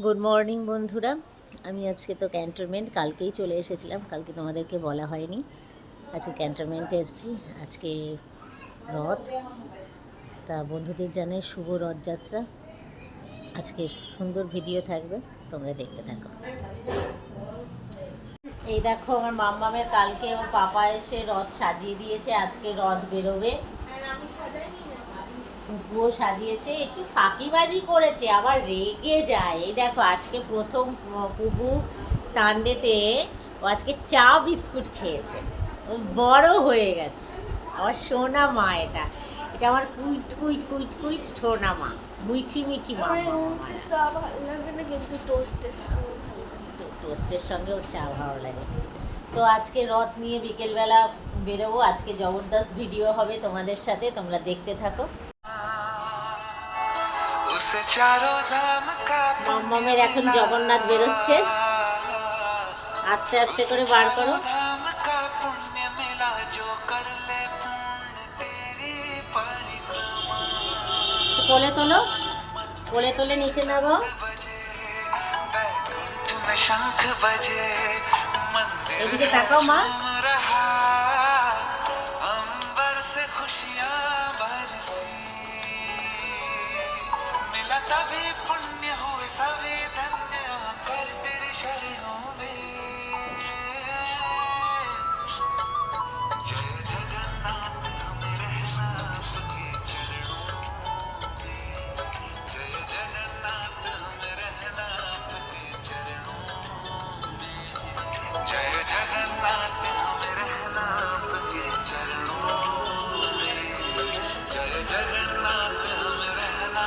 Good morning বন্ধুরা। আমি আজকে তো ক্যান্টনমেন্ট কালকেই চলে এসেছিলাম, কালকে তোমাদেরকে বলা হয়নি। আজকে ক্যান্টনমেন্টে এসেছি। আজকে রথ, তা বন্ধুদের জানাই শুভ রথযাত্রা। আজকে সুন্দর ভিডিও থাকবে, তোমরা দেখতে থাকো। এই দেখো আমার মাম্মামের কালকে ওর পাপা এসে রথ সাজিয়ে দিয়েছে, আজকে রথ বেরোবে। পুকুও সাজিয়েছে, একটু ফাঁকিবাজি করেছে, আবার রেগে যায়। এই দেখো আজকে প্রথম পুকু সানডেতে ও আজকে চা বিস্কুট খেয়েছে, ও বড় হয়ে গেছে। আমার সোনা মা, এটা এটা আমার কুইট কুইট কুইট কুইট সোনা মা, মিঠি মিঠি মা। টোস্টের সঙ্গে ওর চা ভালো লাগে। তো আজকে রথ নিয়ে বিকেলবেলা বেরোবো, আজকে জবরদস্ত ভিডিও হবে তোমাদের সাথে, তোমরা দেখতে থাকো। মাম্মামের এখন জগন্নাথ বেরোচ্ছে, আস্তে আস্তে করে বার করো। কোলে তোলো, কোলে তোলে নিচে নামো। এদিকে তাকাও মা। तभी पुण्य हुए सभी धन्य कर तेरे शरणों में। जय जगन्नाथ हमें रहना आपके चरणों में। जय जगन्नाथ हमें रहना आपके चरणों में। जय जगन्नाथ हमें रहना आपके चरणों में। जय जगन्नाथ हमें रहना।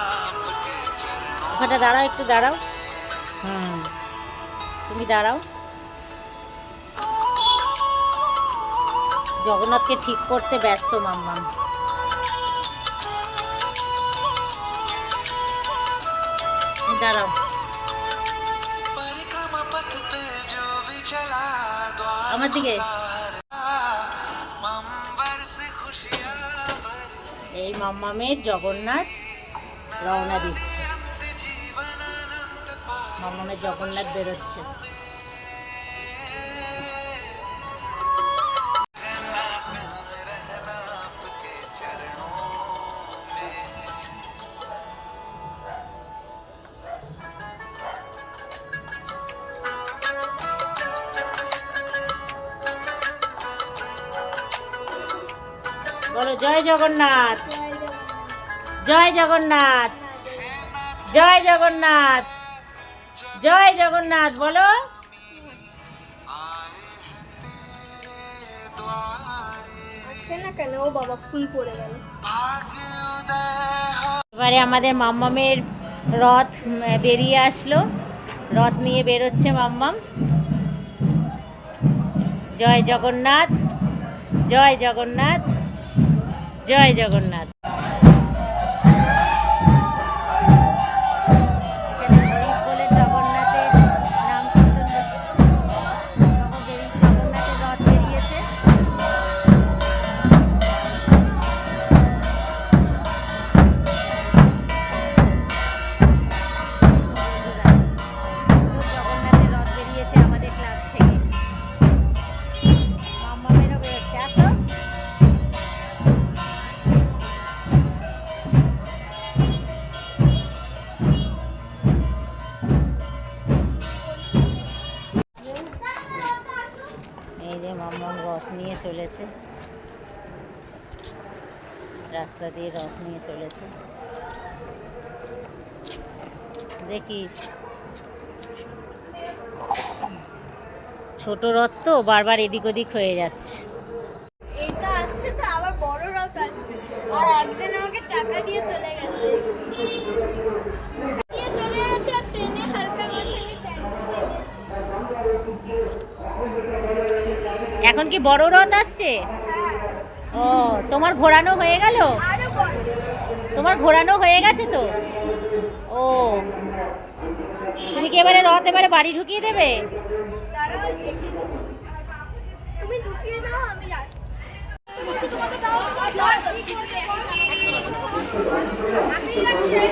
ওখানে দাঁড়াও, একটু দাঁড়াও। তুমি দাঁড়াও। জগন্নাথকে ঠিক করতে ব্যস্ত মাম্মাম। দাঁড়াও। আমার দিকে। এই মাম্মামের জগন্নাথ রওনা দিচ্ছে, মাম্মামের জগন্নাথ বেরোচ্ছে। বলো জয় জগন্নাথ, জয় জগন্নাথ, জয় জগন্নাথ, জয় জগন্নাথ বলো। এবারে আমাদের মাম্মামের রথ বেরিয়ে আসলো, রথ নিয়ে বেরোচ্ছে মাম্মাম। জয় জগন্নাথ, জয় জগন্নাথ, জয় জগন্নাথ। এই যে মাম্মাম রথ নিয়ে চলেছে, রাস্তা দিয়ে রথ নিয়ে চলেছে। দেখিস ছোট রথ তো বারবার এদিক ওদিক হয়ে যাচ্ছে। এটা আসছে তো আবার বড় রথ আসছে, আর একদিন আমাকে টাকা দিয়ে চলে গেছে, আর ট্রেনে হালকা বসে এখন কি বড় রথ আসছে? ও তোমার ঘোরানো হয়ে গেল? তোমার ঘোরানো হয়ে গেছে তো? ও তুমি কি এবারে রথ এবারে বাড়ি ঢুকিয়ে দেবে? তুমি ঢুকিয়ে দাও, আমি যাচ্ছি। আমি যাচ্ছি।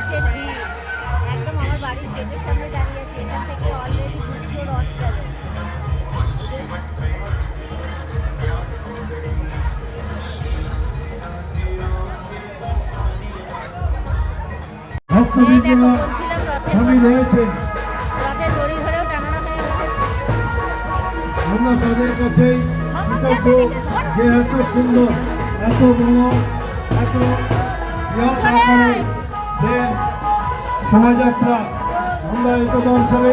মানুষের ভিড়, একদম আমার বাড়ির গেটের সামনে দাঁড়িয়ে আছি, এখান থেকে অলরেডি দুটো রথ গেল। এই দেখো, বলছিলাম স্বামী রয়েছে, রথের দড়ি ধরেও টানানো হয়ে গেছে। আমরা তাদের কাছেই কৃতজ্ঞ যে এত সুন্দর, এত বড়, এত বৃহৎ আকারের যে শোভাযাত্রা আমরা এই অঞ্চলে